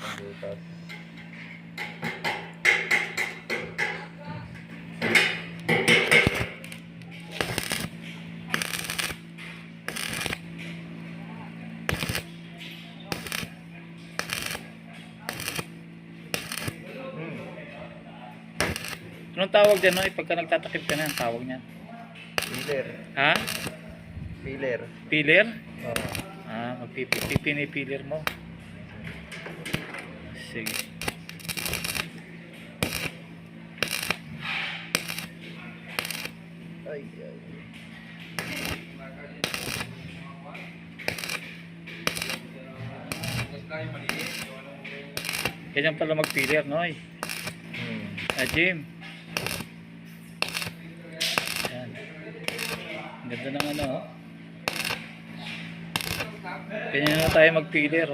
Ang butas. Anong tawag dyan, no? Pagka nagtatakip ka na, ang tawag niya. Filler. Ha? Filler. Filler? Oo. Ah, magpipini-filler mo. Sige. Ay, ay. Ganyan pala mag-filler, no? Ah, Jim. Yan. Ang ganda ng ano, oh. Ganyan na tayo mag-filler, oh.